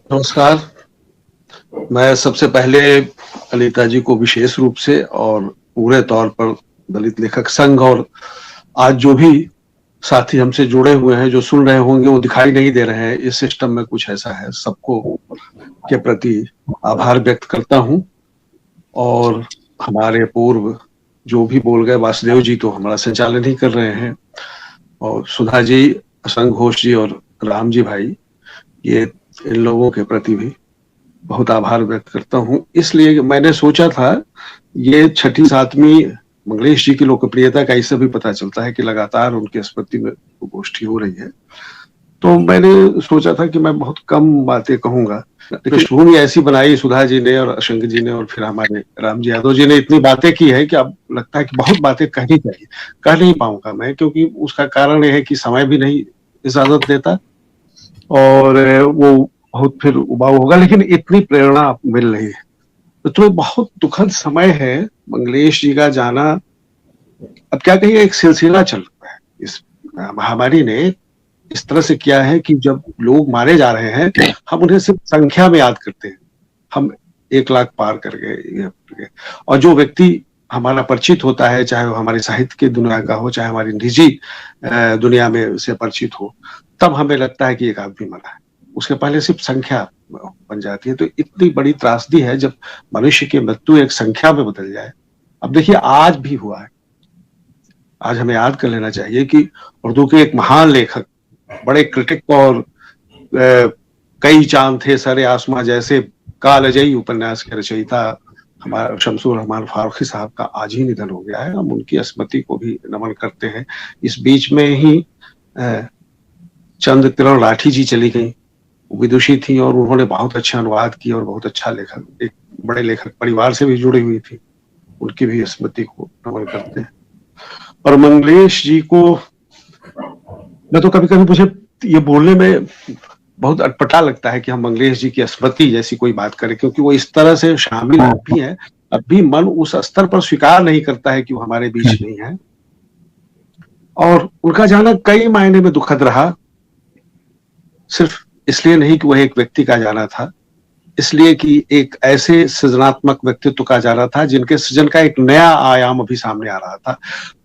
नमस्कार। मैं सबसे पहले ललिता जी को विशेष रूप से और पूरे तौर पर दलित लेखक संघ और आज जो भी साथी हमसे जुड़े हुए हैं, जो सुन रहे होंगे, वो दिखाई नहीं दे रहे हैं, इस सिस्टम में कुछ ऐसा है, सबको के प्रति आभार व्यक्त करता हूँ। और हमारे पूर्व जो भी बोल गए, वासुदेव जी तो हमारा संचालन ही कर रहे हैं, और सुधा जी, असंग घोष जी और राम जी भाई, ये इन लोगों के प्रति भी बहुत आभार व्यक्त करता हूँ। इसलिए मैंने सोचा था, ये छठी सातवीं मंगलेश जी की लोकप्रियता का इससे भी पता चलता है कि लगातार उनकी स्मृति में गोष्ठी हो रही है। तो मैंने सोचा था कि मैं बहुत कम बातें कहूंगा, लेकिन पृष्ठभूमि ऐसी बनाई सुधा जी ने और अशंक जी ने और फिर हमारे राम जी यादव जी ने इतनी बातें की है कि अब लगता है कि बहुत बातें कहनी चाहिए। कह नहीं पाऊंगा मैं, क्योंकि उसका कारण यह है कि समय भी नहीं इजाजत देता और वो बहुत फिर उबाऊ होगा, लेकिन इतनी प्रेरणा मिल रही है। तो बहुत दुखद समय है मंगलेश जी का जाना। अब क्या कहिए, एक सिलसिला चल रहा है। इस महामारी ने इस तरह से किया है कि जब लोग मारे जा रहे हैं, हम उन्हें सिर्फ संख्या में याद करते हैं। हम 1 लाख पार कर गए, और जो व्यक्ति हमारा परिचित होता है, चाहे वो हमारे साहित्य की दुनिया का हो, चाहे हमारी निजी दुनिया में से परिचित हो, तब हमें लगता है कि एक आदमी मरा है। उसके पहले सिर्फ संख्या बन जाती है। तो इतनी बड़ी त्रासदी है जब मनुष्य की मृत्यु एक संख्या में बदल जाए। अब देखिए, आज भी हुआ है। आज हमें याद कर लेना चाहिए कि उर्दू के एक महान लेखक, बड़े क्रिटिक और कई चांद थे सरे आसमां जैसे कालजयी उपन्यास के रचयिता हमारे शमसुर रहमान फारूकी साहब का आज ही निधन हो गया है। हम उनकी स्मृति को भी नमन करते हैं। इस बीच में ही चंद किरण राठी जी चली गई। विदुषी थी और उन्होंने बहुत अच्छा अनुवाद किया और बहुत अच्छा लेखक, एक बड़े लेखक परिवार से भी जुड़ी हुई थी। उनकी भी स्मृति को नमन करते हैं। और मंगलेश जी को मैं तो कभी कभी मुझे ये बोलने में बहुत अटपटा लगता है कि हम मंगलेश जी की स्मृति जैसी कोई बात करें, क्योंकि वो इस तरह से शामिल भी है। अब भी मन उस स्तर पर स्वीकार नहीं करता है कि वो हमारे बीच नहीं है। और उनका जाना कई मायने में दुखद रहा। सिर्फ इसलिए नहीं कि वह एक व्यक्ति का जाना था, इसलिए कि एक ऐसे सृजनात्मक व्यक्तित्व का जाना था जिनके सृजन का एक नया आयाम अभी सामने आ रहा था।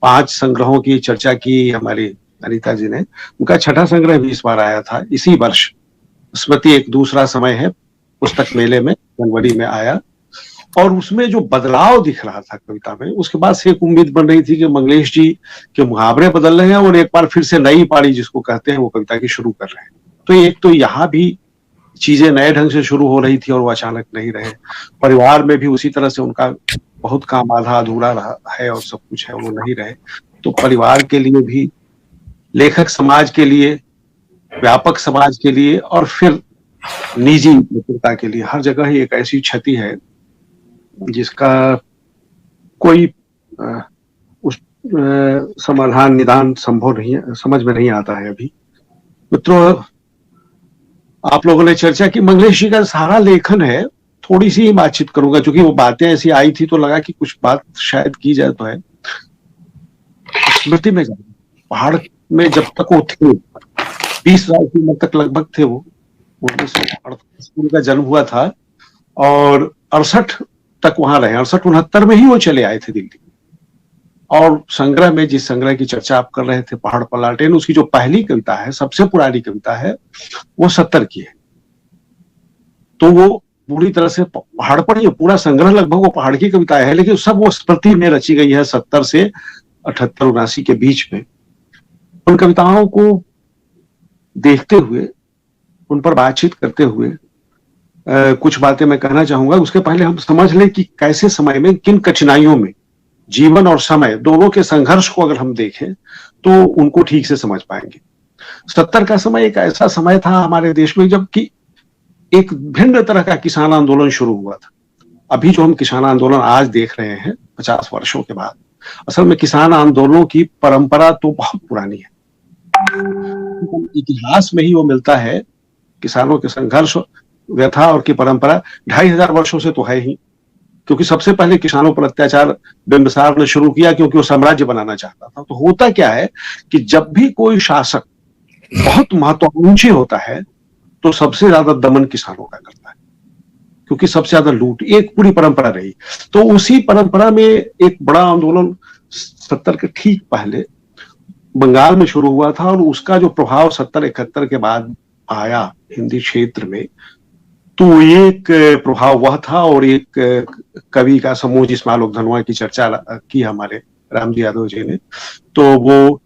5 संग्रहों की चर्चा की हमारी अनीता जी ने। उनका छठा संग्रह भी इस बार आया था इसी वर्ष। स्मृति एक दूसरा समय है, पुस्तक मेले में जनवरी में आया, और उसमें जो बदलाव दिख रहा था कविता में, उसके बाद से एक उम्मीद बन रही थी कि मंगलेश जी के मुहावरे बदल रहे हैं और एक बार फिर से नई पारी जिसको कहते हैं वो कविता की शुरू कर रहे हैं। तो एक तो यहाँ भी चीजें नए ढंग से शुरू हो रही थी और वो अचानक नहीं रहे। परिवार में भी उसी तरह से उनका बहुत काम आधा अधूरा रहा है और सब कुछ है, वो नहीं रहे। तो परिवार के लिए भी, लेखक समाज के लिए, व्यापक समाज के लिए, और फिर निजी मित्रता के लिए, हर जगह ही एक ऐसी क्षति है जिसका कोई उस समाधान, निदान संभव नहीं है, समझ में नहीं आता है अभी। मित्रों, आप लोगों ने चर्चा की, मंगलेश जी का सारा लेखन है। थोड़ी सी ही बातचीत करूंगा, क्योंकि वो बातें ऐसी आई थी तो लगा कि कुछ बात शायद की जाए। तो है स्मृति में, पहाड़ में जब तक वो थे, 20,000 की उम्र तक लगभग थे वो। 1938 में उनका जन्म हुआ था और 68 तक वहां रहे। 68-69 में ही वो चले आए थे दिल्ली। और संग्रह में, जिस संग्रह की चर्चा आप कर रहे थे, पहाड़ पर लाटेन, उसकी जो पहली कविता है, सबसे पुरानी कविता है, वो 70 की है। तो वो पूरी तरह से पहाड़ पर ही, पूरा संग्रह लगभग वो पहाड़ की कविता है, लेकिन सब वो स्मृति में रची गई है 70 से 78-79 के बीच में। उन कविताओं को देखते हुए, उन पर बातचीत करते हुए कुछ बातें मैं कहना चाहूंगा। उसके पहले हम समझ लें कि कैसे समय में, किन कठिनाइयों में, जीवन और समय दोनों के संघर्ष को अगर हम देखें तो उनको ठीक से समझ पाएंगे। 70 का समय एक ऐसा समय था हमारे देश में जबकि एक भिन्न तरह का किसान आंदोलन शुरू हुआ था। अभी जो हम किसान आंदोलन आज देख रहे हैं 50 वर्षों के बाद, असल में किसान आंदोलनों की परंपरा तो बहुत पुरानी है। इतिहास में ही वो मिलता है। किसानों के संघर्ष, व्यथा और की परंपरा 2500 वर्षों से तो है ही, क्योंकि सबसे पहले किसानों पर अत्याचार बिंबिसार ने शुरू किया, क्योंकि वो साम्राज्य बनाना चाहता था। तो होता क्या है कि जब भी कोई शासक बहुत महत्वाकांक्षी होता है तो सबसे ज्यादा दमन किसानों का करता है, क्योंकि सबसे ज्यादा लूट, एक पूरी परंपरा रही। तो उसी परंपरा में एक बड़ा आंदोलन 70 के ठीक पहले बंगाल में शुरू हुआ था, और उसका जो प्रभाव 70-71 के बाद आया हिंदी क्षेत्र में, तो एक प्रभाव वह था। और एक कवि का समूह जिसमें आलोक धनवा की चर्चा की हमारे रामजी यादव जी ने, तो वो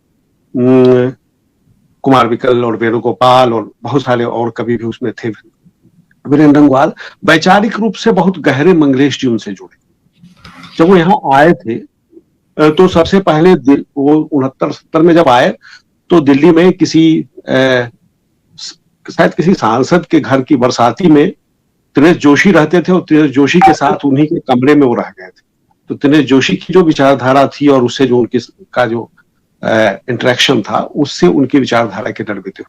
कुमार विकल और वेणुगोपाल और बहुत सारे और कवि भी उसमें थे, वीरेंद्र रंगवाल, वैचारिक रूप से बहुत गहरे मंगलेश जी उनसे जुड़े। जब वो यहाँ आए थे तो सबसे पहले वो 69-70 में जब आए तो दिल्ली में किसी शायद किसी सांसद के घर की बरसाती में दिनेश जोशी रहते थे, और दिनेश जोशी के साथ उन्हीं के कमरे में वो रह गए थे। तो दिनेश जोशी की जो विचारधारा थी और उससे जो उनकी का जो इंटरेक्शन था, उससे उनकी विचारधारा के डरबे थे।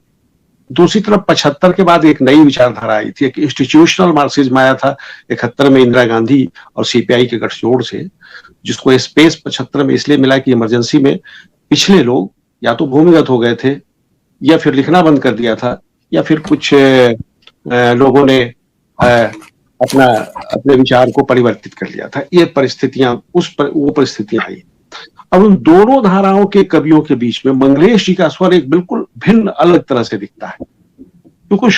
दूसरी तरफ 75 के बाद एक नई विचारधारा आई थी, एक इंस्टीट्यूशनल मार्क्सिज्म आया था 71 में इंदिरा गांधी और सीपीआई के गठजोड़ से, जिसको स्पेस 75 में इसलिए मिला कि इमरजेंसी में पिछले लोग या तो भूमिगत हो गए थे, या फिर लिखना बंद कर दिया था, या फिर कुछ लोगों ने अपने विचार को परिवर्तित कर लिया था। ये परिस्थितियां वो परिस्थितियां आई। अब उन दोनों धाराओं के कवियों के बीच में मंगलेश जी का स्वर एक बिल्कुल भिन्न अलग तरह से दिखता है, क्योंकि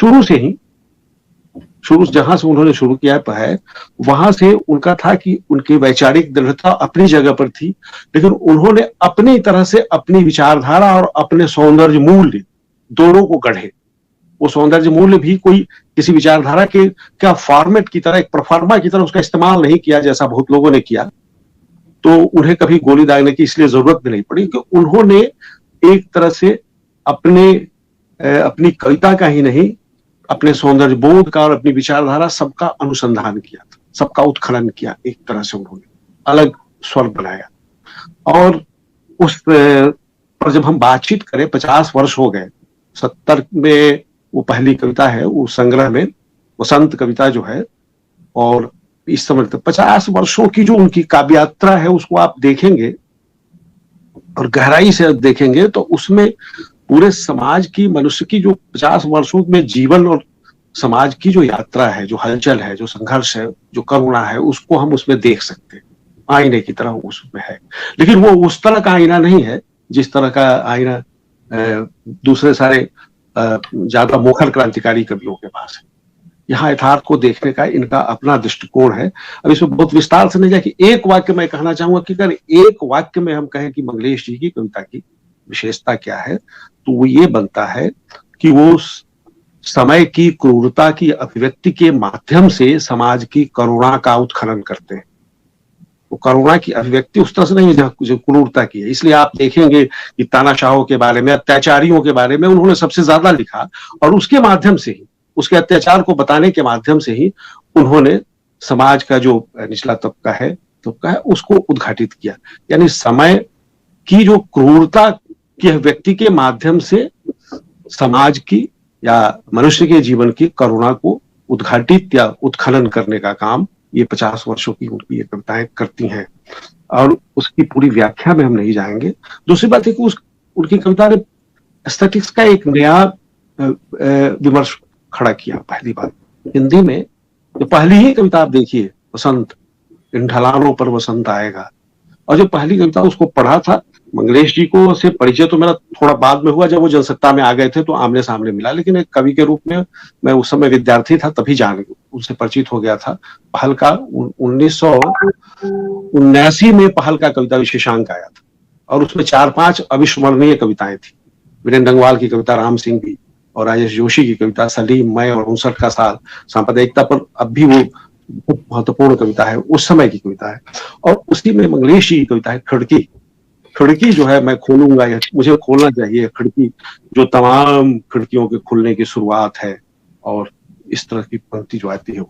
शुरू जहां से उन्होंने शुरू किया है, वहां से उनका था कि उनकी वैचारिक दृढ़ता अपनी जगह पर थी, लेकिन उन्होंने अपनी तरह से अपनी विचारधारा और अपने सौंदर्य मूल्य दोनों को गढ़े। वो सौंदर्य मूल्य भी कोई किसी विचारधारा के क्या फॉर्मेट की तरह, एक प्रोफार्मा की तरह उसका इस्तेमाल नहीं किया जैसा बहुत लोगों ने किया। तो उन्हें कभी गोली दागने की इसलिए जरूरत भी नहीं पड़ी कि उन्होंने एक तरह से अपनी कविता का ही नहीं, अपने सौंदर्य बोध का और अपनी विचारधारा सबका अनुसंधान किया था, सबका उत्खनन किया। एक तरह से उन्होंने अलग स्वर बनाया। और उस पर जब हम बातचीत करें, 50 वर्ष हो गए, 70 में वो पहली कविता है, वो संग्रह में वसंत कविता जो है, और इस समय 50 वर्षों की जो उनकी काव्य यात्रा है उसको आप देखेंगे और गहराई से देखेंगे, तो उसमें पूरे समाज की, मनुष्य की जो 50 वर्षों में जीवन और समाज की जो यात्रा है, जो हलचल है, जो संघर्ष है, जो करुणा है, उसको हम उसमें देख सकते हैं। आईने की तरह उसमें है, लेकिन वो उस तरह का आईना नहीं है जिस तरह का आईना दूसरे सारे ज्यादा मुखर क्रांतिकारी कवियों के पास है। यहाँ यथार्थ को देखने का इनका अपना दृष्टिकोण है। अब इसमें बहुत विस्तार से नहीं जाए कि एक वाक्य मैं कहना चाहूंगा कि अगर एक वाक्य में हम कहें कि मंगलेश जी की कविता की विशेषता क्या है, तो वो ये बनता है कि वो समय की क्रूरता की अभिव्यक्ति के माध्यम से समाज की करुणा का उत्खनन करते हैं। वो करुणा की अभिव्यक्ति उस तरह से नहीं है जो क्रूरता की है। इसलिए आप देखेंगे कि तानाशाहों के बारे में, अत्याचारियों के बारे में उन्होंने सबसे ज्यादा लिखा, और उसके माध्यम से ही, उसके अत्याचार को बताने के माध्यम से ही उन्होंने समाज का जो निचला तबका है उसको उद्घाटित किया। यानी समय की जो क्रूरता की व्यक्ति के माध्यम से समाज की या मनुष्य के जीवन की करुणा को उद्घाटित या उत्खनन करने का काम ये 50 वर्षों की उनकी ये कविताएं करती हैं। और उसकी पूरी व्याख्या में हम नहीं जाएंगे। दूसरी बात है कि उनकी कविता ने एस्थेटिक्स का एक नया विमर्श खड़ा किया। पहली बात, हिंदी में जो पहली ही कविता आप देखिए, वसंत, इन ढलानों पर वसंत आएगा, और जो पहली कविता उसको पढ़ा था, मंगलेश जी को से परिचय तो मेरा थोड़ा बाद में हुआ, जब वो जनसत्ता में आ गए थे तो आमने सामने मिला, लेकिन एक कवि के रूप में मैं उस समय विद्यार्थी था, तभी उनसे परिचित हो गया था। पहल का 1979 में पहल का कविता विशेषांक आया था, और उसमें 4-5 अविस्मरणीय कविताएं थी। वीरेंद्र रंगवाल की कविता राम सिंह की, और राजेश जोशी की कविता सलीम, मैं और 59 का साल, सांप्रदायिकता पर अब भी वो महत्वपूर्ण कविता है, उस समय की कविता है। और उसी में मंगलेश जी की कविता है खिड़की। खिड़की जो है, मैं खोलूंगा, मुझे खोलना चाहिए खिड़की, जो तमाम खिड़कियों के खुलने की शुरुआत है, और इस तरह की पंक्ति जो आती है,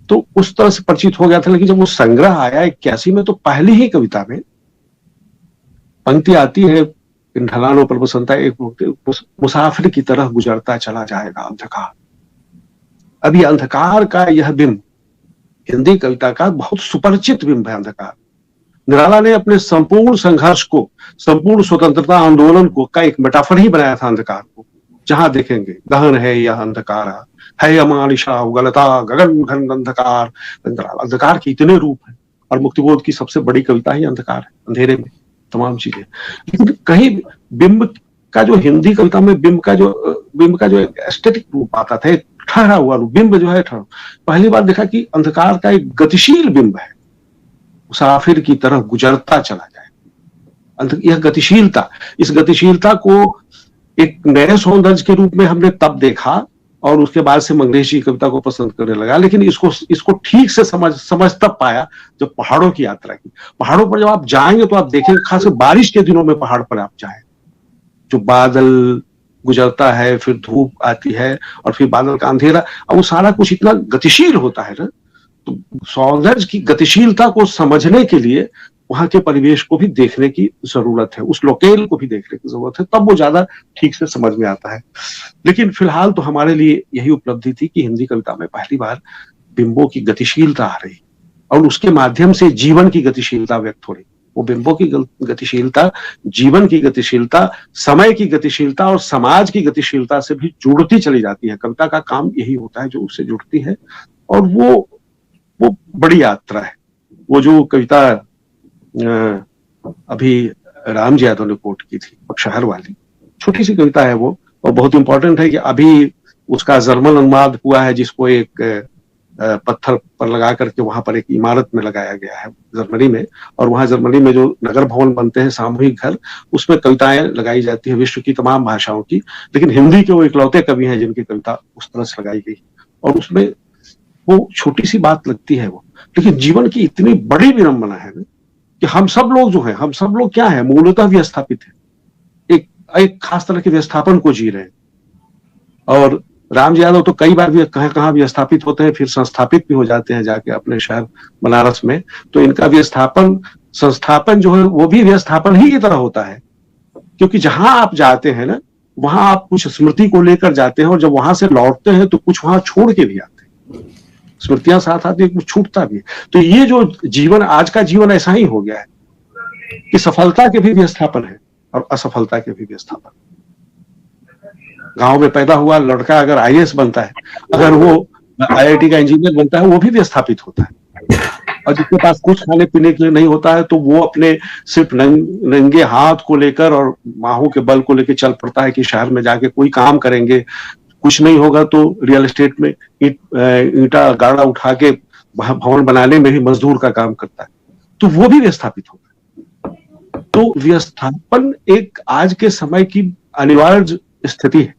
तो उस तरह से परिचित हो गया था। लेकिन जब वो संग्रह आया 81 में, तो पहली ही कविता में पंक्ति आती है, इन ढलानों पर बसंत आए, एक मुसाफिर की तरह गुजरता चला जाएगा अंधकार। अभी अंधकार का यह बिंब हिंदी कविता का बहुत सुपरिचित बिंब है। अंधकार, निराला ने अपने संपूर्ण संघर्ष को, संपूर्ण स्वतंत्रता आंदोलन को का एक मेटाफर ही बनाया था अंधकार को। जहां देखेंगे गहन है यह अंधकार, है अमानिशा उगलता गगन घन अंधकार। अंधकार के इतने रूप है, और मुक्तिबोध की सबसे बड़ी कविता ही अंधकार है, अंधेरे में तमाम चीजें। लेकिन कहीं बिंब का जो हिंदी कविता में बिंब का जो एस्थेटिक रूप आता था, ठहरा हुआ रूप, बिंब जो है ठहरा, पहली बार देखा कि अंधकार का एक गतिशील बिंब है, मुसाफिर की तरह गुजरता चला जाए। यह गतिशीलता, इस गतिशीलता को एक नए सौंदर्य के रूप में हमने तब देखा, और उसके बाद से मंगलेश जी कविता को पसंद करने लगा। लेकिन इसको ठीक से समझ तब पाया जब पहाड़ों की यात्रा की। पहाड़ों पर जब आप जाएंगे तो आप देखेंगे, खासकर बारिश के दिनों में पहाड़ पर आप जाएं, जो बादल गुजरता है, फिर धूप आती है, और फिर बादल का अंधेरा, और वो सारा कुछ इतना गतिशील होता है ना। तो सौंदर्य की गतिशीलता को समझने के लिए वहां के परिवेश को भी देखने की जरूरत है, उस लोकेल को भी देखने की जरूरत है, तब वो ज्यादा ठीक से समझ में आता है। लेकिन फिलहाल तो हमारे लिए यही उपलब्धि थी कि हिंदी कविता में पहली बार बिंबों की गतिशीलता आ रही, और उसके माध्यम से जीवन की गतिशीलता व्यक्त हो रही। वो बिंबों की गतिशीलता, जीवन की गतिशीलता, समय की गतिशीलता और समाज की गतिशीलता से भी जुड़ती चली जाती है। कविता का काम यही होता है, जो उससे जुड़ती है, और वो बड़ी यात्रा है। वो जो कविता अभी राम जी यादव ने कोट की थी, शहर वाली, छोटी सी कविता है वो, और बहुत इंपॉर्टेंट है कि अभी उसका जर्मन अनुवाद हुआ है, जिसको एक पत्थर पर लगा करके वहां पर एक इमारत में लगाया गया है जर्मनी में। और वहां जर्मनी में जो नगर भवन बनते हैं, सामूहिक घर, उसमें कविताएं लगाई जाती है विश्व की तमाम भाषाओं की। लेकिन हिंदी के वो इकलौते कवि हैं जिनकी कविता उस तरह से लगाई गई, और उसमें वो छोटी सी बात लगती है वो, लेकिन जीवन की इतनी बड़ी विडंबना है ना, कि हम सब लोग जो हैं, हम सब लोग क्या है, मूलतः विस्थापित है, एक खास तरह के विस्थापन को जी रहे हैं। और राम जी यादव तो कई बार भी कहाँ विस्थापित होते हैं, फिर संस्थापित भी हो जाते हैं जाके अपने शहर बनारस में। तो इनका विस्थापन, संस्थापन जो है, वो भी विस्थापन ही की तरह होता है, क्योंकि जहां आप जाते हैं ना, वहां आप कुछ स्मृति को लेकर जाते हैं, और जब वहां से लौटते हैं तो कुछ वहां छोड़ के भी आते हैं, स्मृतियां साथ आती है, कुछ छूटता भी है। तो ये जो जीवन, आज का जीवन ऐसा ही हो गया है कि सफलता के भी विस्थापन है और असफलता के भी विस्थापन। गांव में पैदा हुआ लड़का अगर आईएएस बनता है, अगर वो आईआईटी का इंजीनियर बनता है, वो भी विस्थापित होता है। और जिसके पास कुछ खाने पीने के लिए नहीं होता है, तो वो अपने सिर्फ नंगे हाथ को लेकर और बाहों के बल को लेकर चल पड़ता है कि शहर में जाके कोई काम करेंगे। कुछ नहीं होगा तो रियल एस्टेट में ईंटा गाड़ा उठा के भवन बनाने में भी मजदूर का काम करता है, तो वो भी विस्थापित होता है। तो विस्थापन एक आज के समय की अनिवार्य स्थिति है,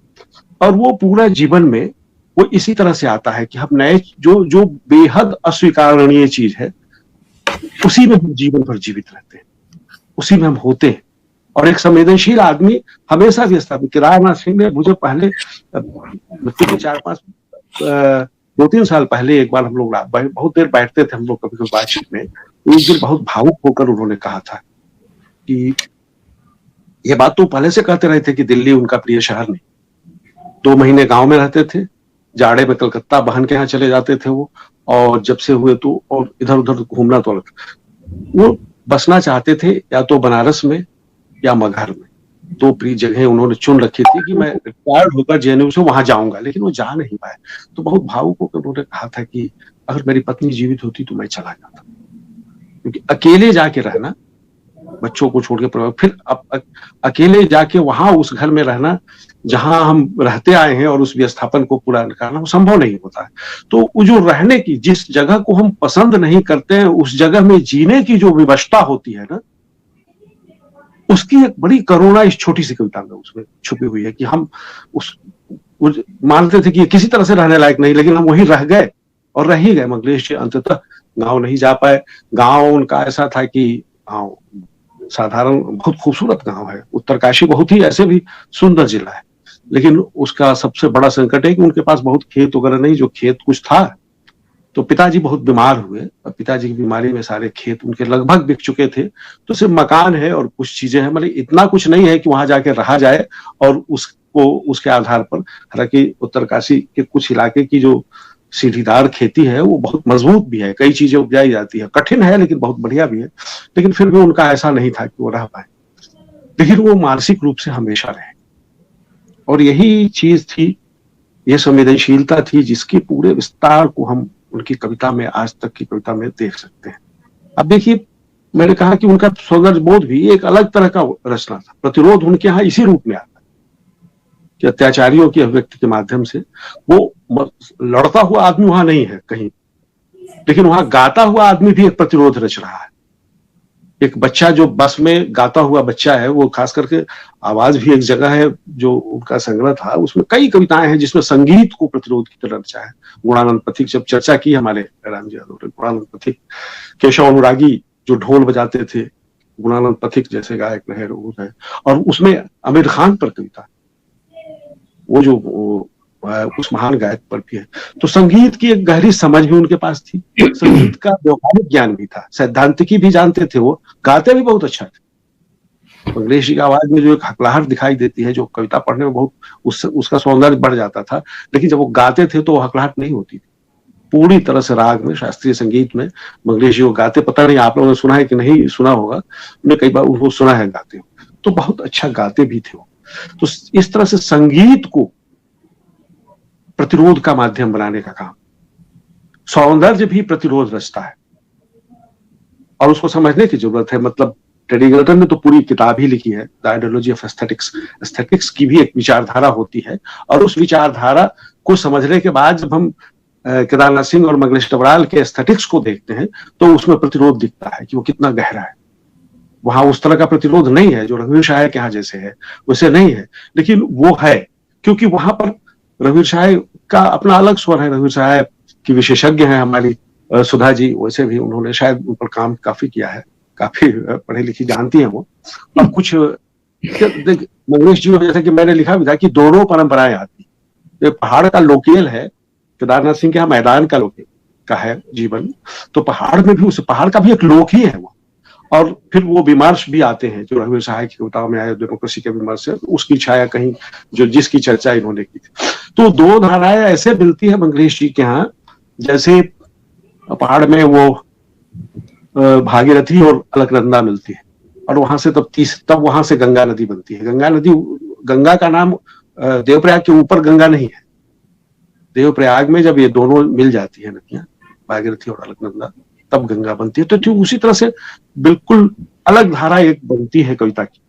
और वो पूरा जीवन में वो इसी तरह से आता है कि हम नए जो बेहद अस्वीकारणीय चीज है, उसी में हम जीवन भर जीवित रहते हैं, उसी में हम होते हैं। और एक संवेदनशील आदमी हमेशा विस्थापित। राजनाथ सिंह ने मुझे पहले 2-3 साल पहले एक बार हम लोग बहुत देर बैठते थे हम लोग कभी कभी बातचीत में, एक दिन बहुत भावुक होकर उन्होंने कहा था कि ये बात तो पहले से कहते रहे थे कि दिल्ली उनका प्रिय शहर नहीं। 2 महीने गांव में रहते थे, जाड़े में कलकत्ता बहन के यहाँ चले जाते थे वो, और जब से हुए तो और इधर उधर घूमना, तो वो बसना चाहते थे या तो बनारस में या मगहर में। 2 प्रिय जगह उन्होंने चुन रखी थी कि मैं रिटायर्ड होकर जेएनयू से वहां जाऊंगा, लेकिन वो जा नहीं पाए। तो बहुत भावुक होकर उन्होंने कहा था कि अगर मेरी पत्नी जीवित होती तो मैं चला जाता, क्योंकि अकेले जाके रहना, बच्चों को छोड़ के, फिर अकेले जाके वहां उस घर में रहना जहां हम रहते आए हैं और उस विस्थापन को पूरा करना, वो संभव नहीं होता है। तो वो जो रहने की, जिस जगह को हम पसंद नहीं करते हैं, उस जगह में जीने की जो विवशता होती है ना, उसकी एक बड़ी करुणा इस छोटी सी कविता में उसमें छुपी हुई है कि हम मानते थे कि किसी तरह से रहने लायक नहीं, लेकिन हम वहीं रह गए और रह ही गए। मंगलेश जी अंततः गांव नहीं जा पाए। गांव उनका ऐसा था कि गांव साधारण बहुत खूबसूरत गांव है, उत्तरकाशी बहुत ही ऐसे भी सुंदर जिला है, लेकिन उसका सबसे बड़ा संकट है कि उनके पास बहुत खेत वगैरह नहीं। जो खेत कुछ था, तो पिताजी बहुत बीमार हुए, और पिताजी की बीमारी में सारे खेत उनके लगभग बिक चुके थे। तो सिर्फ मकान है और कुछ चीजें हैं, मतलब इतना कुछ नहीं है कि वहां जाके रहा जाए। और उसको उसके आधार पर, हालांकि उत्तरकाशी के कुछ इलाके की जो सीढ़ीदार खेती है वो बहुत मजबूत भी है, कई चीजें उपजाई जाती है, कठिन है लेकिन बहुत बढ़िया भी है। लेकिन फिर भी उनका ऐसा नहीं था कि वो रह पाए, लेकिन वो मानसिक रूप से हमेशा रहे। और यही चीज थी ये संवेदनशीलता थी जिसकी पूरे विस्तार को हम उनकी कविता में, आज तक की कविता में देख सकते हैं। अब देखिए, मैंने कहा कि उनका सौंदर्य बोध भी एक अलग तरह का रचना था। प्रतिरोध उनके यहाँ इसी रूप में आता है कि अत्याचारियों की अभिव्यक्ति के माध्यम से वो लड़ता हुआ आदमी वहां नहीं है कहीं, लेकिन वहां गाता हुआ आदमी भी एक प्रतिरोध रच रहा है। एक बच्चा जो बस में गाता हुआ बच्चा है, वो खास करके आवाज भी एक जगह है जो उनका संग्रह था, उसमें कई कविताएं हैं जिसमें संगीत को प्रतिरोध की तरह रचा है। गुणानंद पथिक, जब चर्चा की हमारे राम जी यादव ने, गुणानंद पथिक, केशव अनुरागी जो ढोल बजाते थे, गुणानंद पथिक जैसे गायक रहे वो है, और उसमें आमिर खान पर कविता, वो जो उस महान गायक पर भी है। तो संगीत की एक गहरी समझ भी उनके पास थी, संगीत का व्यवहारिक ज्ञान भी था, सैद्धांतिकी भी जानते थे, वो गाते भी बहुत अच्छा थे। मंगलेश जी की आवाज में जो एक हकलाहट दिखाई देती है, जो कविता पढ़ने में बहुत उसका सौंदर्य बढ़ जाता था, लेकिन जब वो गाते थे तो वो हकलाहट नहीं होती थी। पूरी तरह से राग में, शास्त्रीय संगीत में मंगलेश जी वो गाते, पता नहीं आप लोगों ने सुना है कि नहीं सुना होगा, मैंने कई बार उनको सुना है गाते हो, तो बहुत अच्छा गाते भी थे वो। तो इस तरह से संगीत को प्रतिरोध का माध्यम बनाने का काम, सौंदर्य भी प्रतिरोध रचता है और उसको समझने की जरूरत है। मतलब टेडी गल्टन ने तो पूरी किताब ही लिखी है, the ideology of aesthetics. Aesthetics की भी एक विचारधारा होती है, और उस विचारधारा को समझने के बाद जब हम केदारनाथ सिंह और मंगलेश डबराल के एस्थेटिक्स को देखते हैं तो उसमें प्रतिरोध दिखता है कि वो कितना गहरा है। वहां उस तरह का प्रतिरोध नहीं है जो रघुवीर शाह के यहाँ जैसे है, वैसे नहीं है, लेकिन वो है क्योंकि वहां पर रघुवीर शाह का अपना अलग स्वर है। रघुवीर शाह की विशेषज्ञ है हमारी सुधा जी, वैसे भी उन्होंने शायद उन पर काम काफी किया है, काफी पढ़ी लिखी जानती हैं वो। और कुछ मंगलेश जी जैसे कि मैंने लिखा भी था कि दोनों परंपराएं आती, ये पहाड़ का लोकेल है, केदारनाथ सिंह के यहाँ मैदान का लोकेल का है जीवन, तो पहाड़ में भी, उस पहाड़ का भी एक लोक ही है वो। और फिर वो विमर्श भी आते हैं जो रघुवीर शाह की कविताओं में आए, डेमोक्रेसी के विमर्श है, उसकी छाया कहीं जो जिसकी चर्चा इन्होंने की थी। तो दो धाराएं ऐसे मिलती है मंगलेश जी के यहाँ, जैसे पहाड़ में वो भागीरथी और अलकनंदा मिलती है, और वहां से तब वहां से गंगा नदी बनती है। गंगा नदी, गंगा का नाम देवप्रयाग के ऊपर गंगा नहीं है, देवप्रयाग में जब ये दोनों मिल जाती है नदियां, भागीरथी और अलकनंदा, तब गंगा बनती है। तो ठीक उसी तरह से बिल्कुल अलग धारा एक बनती है कविता की,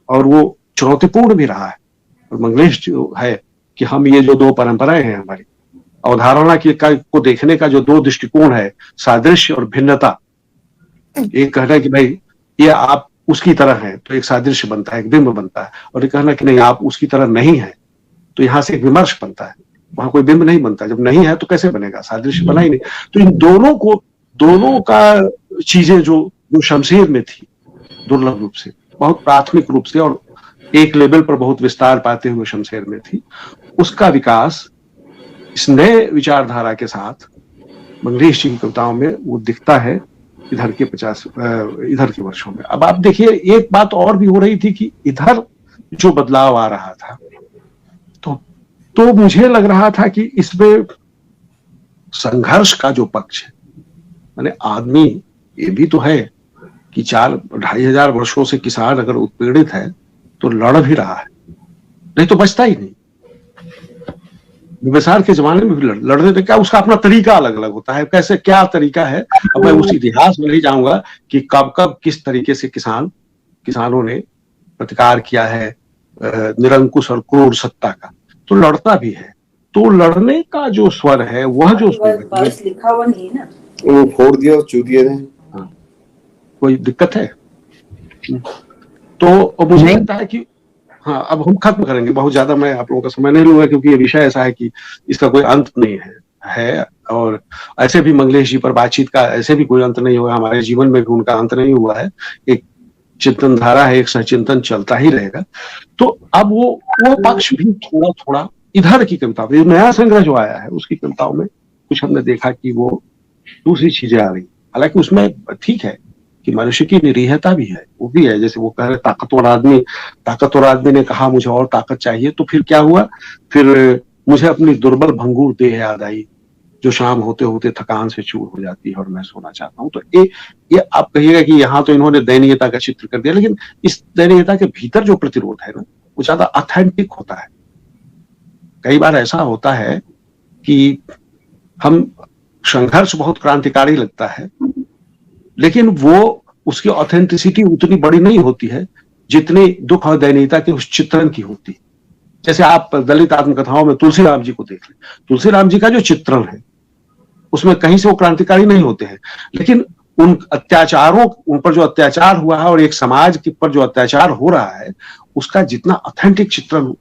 और वो चुनौतीपूर्ण भी रहा है। और मंगलेश जो है कि हम ये जो दो परंपराएं हैं हमारी, अवधारणा को देखने का जो दो दृष्टिकोण है, सादृश्य और भिन्नता, एक कहना है कि भाई ये आप उसकी तरह है तो एक सादृश्य बनता है, एक बिंब बनता है, और एक कहना कि नहीं आप उसकी तरह नहीं है तो यहां से एक विमर्श बनता है, वहां कोई बिंब नहीं बनता। जब नहीं है तो कैसे बनेगा, सादृश्य बना ही नहीं। तो इन दोनों का चीजें जो शमशेर में थी, दुर्लभ रूप से, बहुत प्राथमिक रूप से और एक लेवल पर बहुत विस्तार पाते हुए शमशेर में थी, उसका विकास इस नए विचारधारा के साथ मंगलेश जी की कविताओं में वो दिखता है इधर के वर्षों में। अब आप देखिए, एक बात और भी हो रही थी कि इधर जो बदलाव आ रहा था, तो मुझे लग रहा था कि इसमें संघर्ष का जो पक्ष है, माने आदमी ये भी तो है कि 4-2,500 वर्षों से किसान अगर उत्पीड़ित है तो लड़ भी रहा है, नहीं तो बचता ही नहीं। बिम्बिसार के जमाने में भी लड़ने थे, क्या उसका अपना तरीका अलग अलग होता है, कैसे क्या तरीका है। अब मैं उस इतिहास में नहीं जाऊंगा कि कब कब किस तरीके से किसानों ने प्रतिकार किया है निरंकुश और क्रूर सत्ता का, तो लड़ता भी है। तो लड़ने का जो स्वर है, वह जो लिखा हुआ नहीं ना, वो फोड़ दिया और चू दिया। हाँ, कोई दिक्कत है तो मुझे लगता है कि हाँ, अब हम खत्म करेंगे, बहुत ज्यादा मैं आप लोगों का समय नहीं लूंगा क्योंकि ये विषय ऐसा है कि इसका कोई अंत नहीं है। और ऐसे भी मंगलेश जी पर बातचीत का ऐसे भी कोई अंत नहीं हुआ, हमारे जीवन में भी उनका अंत नहीं हुआ है। एक चिंतन धारा है, एक सहचिंतन चलता ही रहेगा। तो अब वो पक्ष भी थोड़ा थोड़ा इधर की कविता में, नया संग्रह जो आया है उसकी कविताओं में कुछ हमने देखा कि वो दूसरी चीजें आ रही। हालांकि उसमें ठीक है कि मनुष्य की निरीहता भी है, वो भी है। जैसे वो कह रहे ताकतवर आदमी ने कहा मुझे और ताकत चाहिए, तो फिर क्या हुआ, फिर मुझे अपनी दुर्बल भंगुर देह याद आई जो शाम होते होते थकान से चूर हो जाती है और मैं सोना चाहता हूं। तो ये आप कहिएगा कि यहाँ तो इन्होंने दयनीयता का चित्र कर दिया, लेकिन इस दयनीयता के भीतर जो प्रतिरोध है ना, वो ज्यादा ऑथेंटिक होता है। कई बार ऐसा होता है कि हम संघर्ष बहुत क्रांतिकारी लगता है, लेकिन वो उसकी ऑथेंटिसिटी उतनी बड़ी नहीं होती है जितनी दुख और दयनीयता के उस चित्रण की होती है। जैसे आप दलित आत्मकथाओं में तुलसीराम जी को देख लें, तुलसीराम जी का जो चित्रण है उसमें कहीं से वो क्रांतिकारी नहीं होते हैं, लेकिन उन अत्याचारों, उन पर जो अत्याचार हुआ है और एक समाज के पर जो अत्याचार हो रहा है, उसका जितना ऑथेंटिक चित्रण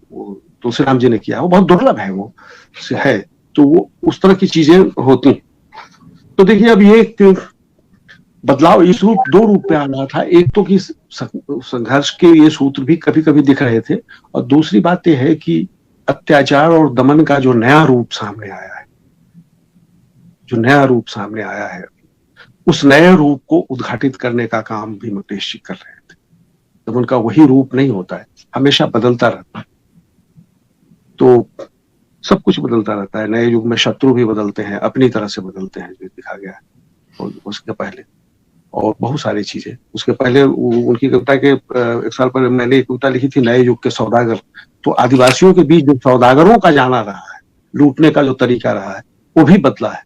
तुलसीराम जी ने किया वो बहुत दुर्लभ है, वो है। तो वो उस तरह की चीजें होती। तो देखिए अब ये बदलाव इस रूप, दो रूप में आ रहा था। एक तो कि संघर्ष के ये सूत्र भी कभी कभी दिख रहे थे, और दूसरी बात यह है कि अत्याचार और दमन का जो नया रूप सामने आया है, जो नया रूप सामने आया है, उस नए रूप को उद्घाटित करने का काम भी मुकेश जी कर रहे थे। दमन का वही रूप नहीं होता है, हमेशा बदलता रहता है। तो सब कुछ बदलता रहता है। नए युग में शत्रु भी बदलते हैं, अपनी तरह से बदलते हैं, जो दिखा गया है। और उसके पहले और बहुत सारी चीजें, उसके पहले उनकी कविता के एक साल पहले मैंने एक कविता लिखी थी, नए युग के सौदागर। तो आदिवासियों के बीच जो सौदागरों का जाना रहा है, लूटने का जो तरीका रहा है, वो भी बदला है।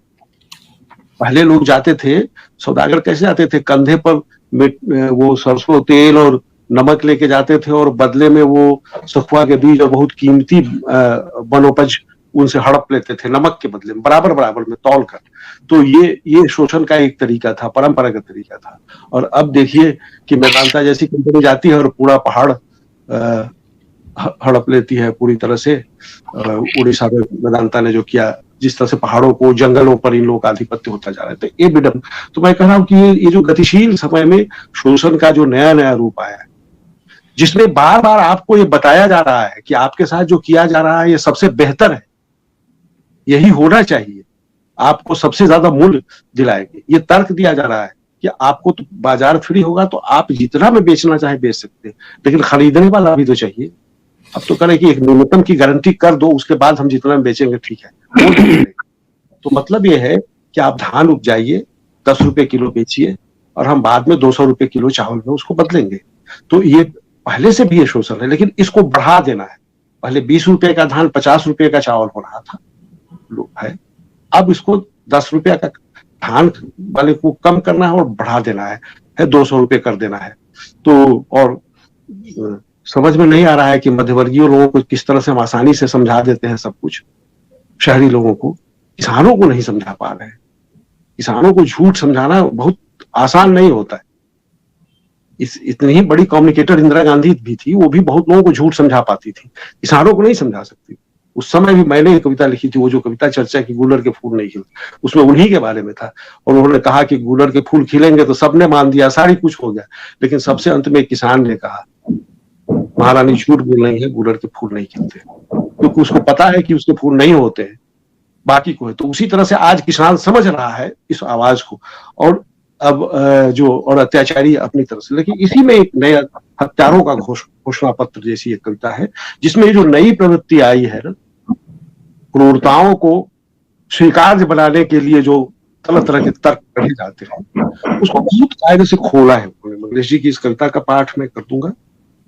पहले लोग जाते थे, सौदागर कैसे जाते थे, कंधे पर वो सरसों तेल और नमक लेके जाते थे, और बदले में वो सखुआ के बीज और बहुत कीमती वनोपज उनसे हड़प लेते थे, नमक के बदले में, बराबर बराबर में तौल कर। तो ये शोषण का एक तरीका था, परंपरागत तरीका था। और अब देखिए कि मेदांता जैसी कंपनी जाती है और पूरा पहाड़ हड़प लेती है पूरी तरह से। उड़ीसा में मेदांता ने जो किया, जिस तरह से पहाड़ों को, जंगलों पर इन लोगों का आधिपत्य होता जा रहा है, तो ये विडम्ब। तो मैं कह रहा हूं कि ये जो गतिशील समय में शोषण का जो नया नया रूप आया है, जिसमें बार बार आपको ये बताया जा रहा है कि आपके साथ जो किया जा रहा है ये सबसे बेहतर है, यही होना चाहिए, आपको सबसे ज्यादा मूल्य दिलाएंगे, ये तर्क दिया जा रहा है कि आपको तो बाजार फ्री होगा तो आप जितना में बेचना चाहे बेच सकते हैं, लेकिन खरीदने वाला भी तो चाहिए। अब तो करें कि एक न्यूनतम की गारंटी कर दो, उसके बाद हम जितना में बेचेंगे ठीक है। तो मतलब ये है कि आप धान उपजाइए, 10 रुपए किलो बेचिए, और हम बाद में 200 रुपए किलो चावल में उसको बदलेंगे। तो ये पहले से भी ये शोषण है, लेकिन इसको बढ़ा देना है। पहले 20 रुपए का धान 50 रुपए का चावल हो रहा था है, अब इसको 10 रुपया का धान वाले को कम करना है और बढ़ा देना है 200 रुपए कर देना है। तो और समझ में नहीं आ रहा है कि मध्यवर्गीय लोगों को किस तरह से हम आसानी से समझा देते हैं सब कुछ, शहरी लोगों को, किसानों को नहीं समझा पा रहे हैं। किसानों को झूठ समझाना बहुत आसान नहीं होता है। इतनी ही बड़ी कम्युनिकेटर इंदिरा गांधी भी थी, वो भी बहुत लोगों को झूठ समझा पाती थी, किसानों को नहीं समझा सकती। उस समय भी मैंने एक कविता लिखी थी, वो जो कविता चर्चा की, गूलर के फूल नहीं खिलते, उसमें उन्हीं के बारे में था। और उन्होंने कहा कि गूलर के फूल खिलेंगे तो सबने मान दिया, सारी कुछ हो गया, लेकिन सबसे अंत में किसान ने कहा महारानी झूठ बोल रही है, गूलर के फूल नहीं खिलते, क्योंकि उसको पता है कि उसके फूल नहीं होते हैं, बाकी को है। तो उसी तरह से आज किसान समझ रहा है इस आवाज को, और अब जो और अत्याचारी अपनी तरफ से। लेकिन इसी में एक नया हत्यारों का घोषणा पत्र जैसी एक कविता है, जिसमें जो नई प्रवृत्ति आई है ना, क्रूरताओं को स्वीकार्य बनाने के लिए जो तरह तरह के तर्क कहे जाते हैं, उसको बहुत कायदे से खोला है। मंगलेश जी की इस कविता का पाठ मैं कर दूंगा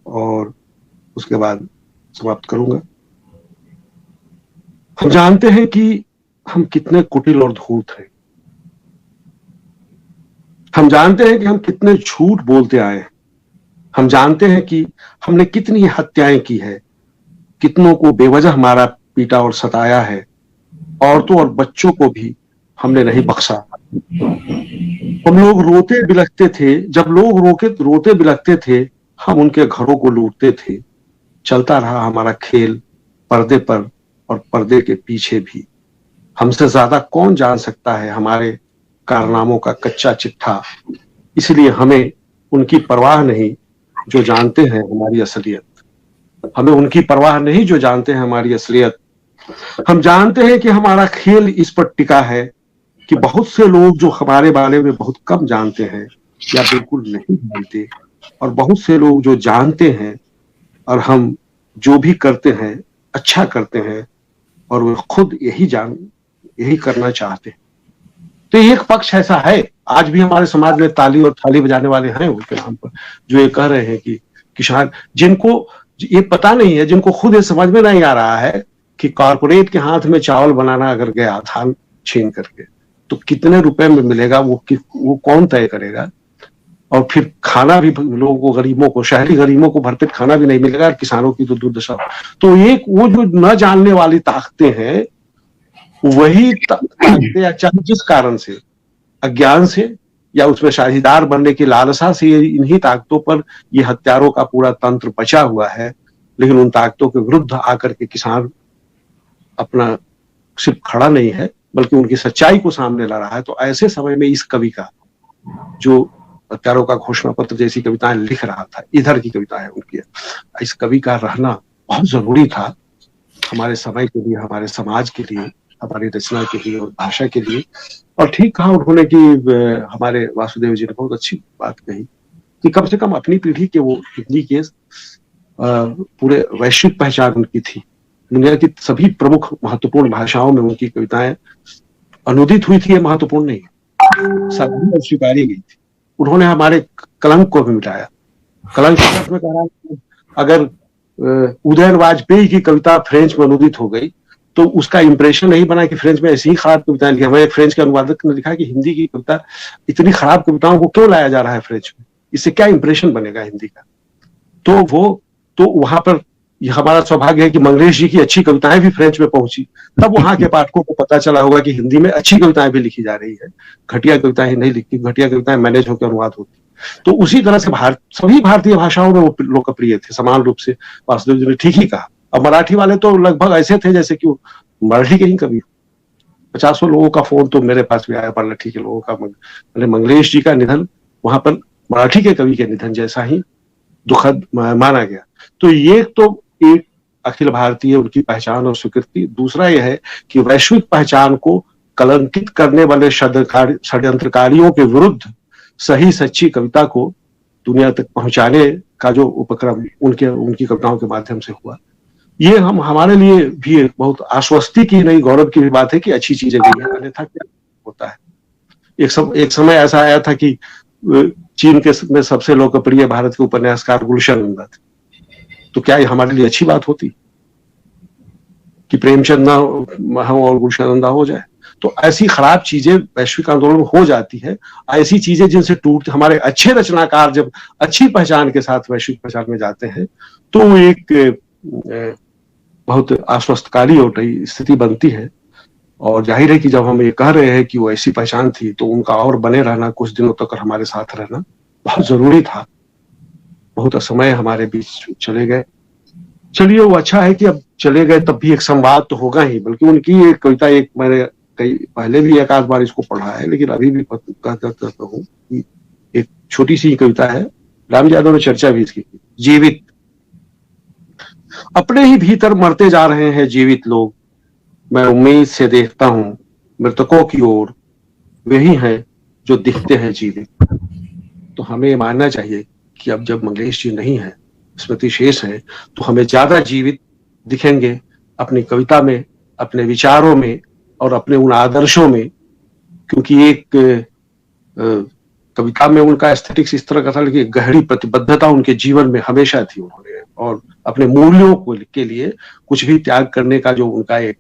और उसके बाद समाप्त करूंगा। हम जानते हैं कि हम कितने कुटिल और धूर्त हैं, हम जानते हैं कि हम कितने झूठ बोलते आए हैं, हम जानते हैं कि हमने कितनी हत्याएं की है, कितनों को बेवजह मारा, पीटा और सताया है, औरतों और बच्चों को भी हमने नहीं बख्शा। हम लोग रोते बिलखते थे, जब लोग रोते बिलखते थे, हम उनके घरों को लूटते थे। चलता रहा हमारा खेल पर्दे पर और पर्दे के पीछे भी। हमसे ज्यादा कौन जान सकता है हमारे कारनामों का कच्चा चिट्ठा, इसलिए हमें उनकी परवाह नहीं जो जानते हैं हमारी असलियत। हमें उनकी परवाह नहीं जो जानते हैं हमारी असलियत। हम जानते हैं कि हमारा खेल इस पर टिका है कि बहुत से लोग जो हमारे बारे में बहुत कम जानते हैं या बिल्कुल नहीं जानते, और बहुत से लोग जो जानते हैं और हम जो भी करते हैं अच्छा करते हैं, और वे खुद यही करना चाहते हैं। तो एक पक्ष ऐसा है, आज भी हमारे समाज में ताली और थाली बजाने वाले हैं उनके नाम पर, जो ये कह रहे हैं कि किसान, जिनको ये पता नहीं है, जिनको खुद ये समझ में नहीं आ रहा है कि कॉर्पोरेट के हाथ में चावल बनाना अगर गया धान छीन करके तो कितने रुपए में मिलेगा वो कौन तय करेगा। और फिर खाना भी लोगों को, गरीबों को, शहरी गरीबों को भरपेट खाना भी नहीं मिलेगा, और किसानों की तो दुर्दशा। तो एक वो जो न जानने वाली ताकतें हैं, वही ताकतें या चाहे जिस कारण से, अज्ञान से या उसमें साझेदार बनने की लालसा से, इन्हीं ताकतों पर ये हत्यारों का पूरा तंत्र बचा हुआ है। लेकिन उन ताकतों के विरुद्ध आकर के किसान अपना सिर्फ खड़ा नहीं है बल्कि उनकी सच्चाई को सामने ला रहा है। तो ऐसे समय में इस कवि का, जो हत्यारों का घोषणा पत्र जैसी कविताएं लिख रहा था, इधर की कविताएं उनकी, इस कवि का रहना बहुत जरूरी था हमारे समय के लिए, हमारे समाज के लिए, हमारी रचना के लिए और भाषा के लिए। और ठीक कहा उन्होंने कि हमारे वासुदेव जी ने बहुत अच्छी बात कही कि कम से कम अपनी पीढ़ी के वो हिंदी के पूरे वैश्विक पहचान उनकी थी। दुनिया की सभी प्रमुख महत्वपूर्ण भाषाओं में उनकी कविताएं अनुदित हुई थी, ये महत्वपूर्ण नहीं है, सभी स्वीकारी गई थी। उन्होंने हमारे कलंक को भी मिटाया। कलंक के अर्थ में कह रहा है, अगर उदयन वाजपेयी की कविता फ्रेंच में अनुदित हो गई तो उसका इंप्रेशन नहीं बना कि फ्रेंच में ऐसी ही खराब कविताएं लिखी। हमें एक फ्रेंच के अनुवादक ने लिखा कि हिंदी की कविता, इतनी खराब कविताओं को क्यों लाया जा रहा है फ्रेंच में, इससे क्या इंप्रेशन बनेगा हिंदी का। तो वहां पर हमारा सौभाग्य है कि मंगलेश जी की अच्छी कविताएं भी फ्रेंच में पहुंची, तब वहां के पाठकों को पता चला होगा कि हिंदी में अच्छी कविताएं भी लिखी जा रही है, घटिया कविताएं नहीं लिखती, घटिया कविताएं मैनेज होकर अनुवाद होती। तो उसी तरह से सभी भारतीय भाषाओं में वो लोकप्रिय थे समान रूप से। वासुदेव जी ने ठीक ही कहा। अब मराठी वाले तो लगभग ऐसे थे जैसे कि मराठी के ही कवि। 50 लोगों का फोन तो मेरे पास भी आया मराठी के लोगों का। मंगलेश जी का निधन वहां पर मराठी के कवि के निधन जैसा ही दुखद माना गया। तो ये तो एक अखिल भारतीय उनकी पहचान और स्वीकृति। दूसरा यह है कि वैश्विक पहचान को कलंकित करने वाले षड्यंत्रकारियों के विरुद्ध सही सच्ची कविता को दुनिया तक पहुंचाने का जो उपक्रम उनकी कविताओं के माध्यम से हुआ, ये हमारे लिए भी एक बहुत आश्वस्ति की नहीं गौरव की भी बात है कि अच्छी चीजें गई हैं। अन्यथा क्या होता है, एक समय ऐसा आया था कि चीन के में सबसे लोकप्रिय भारत के उपन्यासकार गुलशन नंदा थे। तो क्या ये हमारे लिए अच्छी बात होती कि प्रेमचंद ना हो और गुलशन नंदा हो जाए? तो ऐसी खराब चीजें वैश्विक आंदोलन में हो जाती है। ऐसी चीजें जिनसे टूटते हमारे अच्छे रचनाकार जब अच्छी पहचान के साथ वैश्विक पहचान में जाते हैं तो वो एक बहुत आश्वस्तकारी और स्थिति बनती है। और जाहिर है कि जब हम ये कह रहे हैं कि वो ऐसी पहचान थी तो उनका और बने रहना, कुछ दिनों तक हमारे साथ रहना बहुत जरूरी था। बहुत समय हमारे बीच चले गए। चलिए, वो अच्छा है कि अब चले गए, तब भी एक संवाद तो होगा ही। बल्कि उनकी एक कविता, एक मैंने कई पहले भी एक आध बार इसको पढ़ा है, लेकिन अभी भी कहता हूँ कि एक छोटी सी कविता है, राम यादव ने चर्चा भी इसकी की। जीवित। अपने ही भीतर मरते जा रहे हैं जीवित लोग, मैं उम्मीद से देखता हूं मृतकों की ओर, वही हैं जो दिखते हैं जीवित। तो हमें मानना चाहिए कि अब जब मंगलेश जी नहीं है, स्मृति शेष है, तो हमें ज्यादा जीवित दिखेंगे अपनी कविता में, अपने विचारों में और अपने उन आदर्शों में। क्योंकि एक कविता में उनका एस्थेटिक्स इस तरह का था, लेकिन गहरी प्रतिबद्धता उनके जीवन में हमेशा थी। उन्होंने और अपने मूल्यों के लिए कुछ भी त्याग करने का जो उनका एक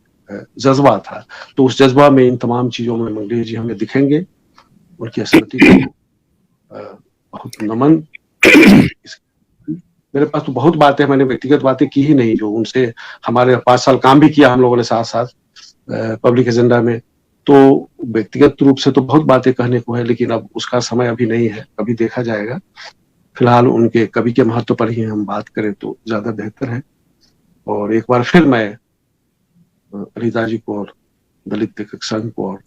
जज्बा था, तो उस जज्बा में इन तमाम चीजों में मंगलेश जी हमें दिखेंगे। उनकी स्मृति को बहुत नमन। मेरे पास तो बहुत बातें, मैंने व्यक्तिगत बातें की ही नहीं, जो उनसे हमारे 5 साल काम भी किया हम लोगों ने साथ साथ पब्लिक एजेंडा में। तो व्यक्तिगत रूप से तो बहुत बातें कहने को है, लेकिन अब उसका समय अभी नहीं है, कभी देखा जाएगा। फिलहाल उनके कवि के महत्व पर ही हम बात करें तो ज्यादा बेहतर है। और एक बार फिर मैं अलीता जी को और दलित लेखक संघ को और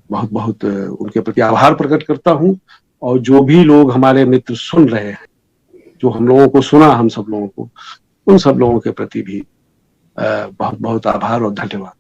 बहुत बहुत उनके प्रति आभार प्रकट करता हूँ। और जो भी लोग हमारे मित्र सुन रहे हैं, जो हम लोगों को सुना, हम सब लोगों को, उन सब लोगों के प्रति भी बहुत बहुत आभार और धन्यवाद।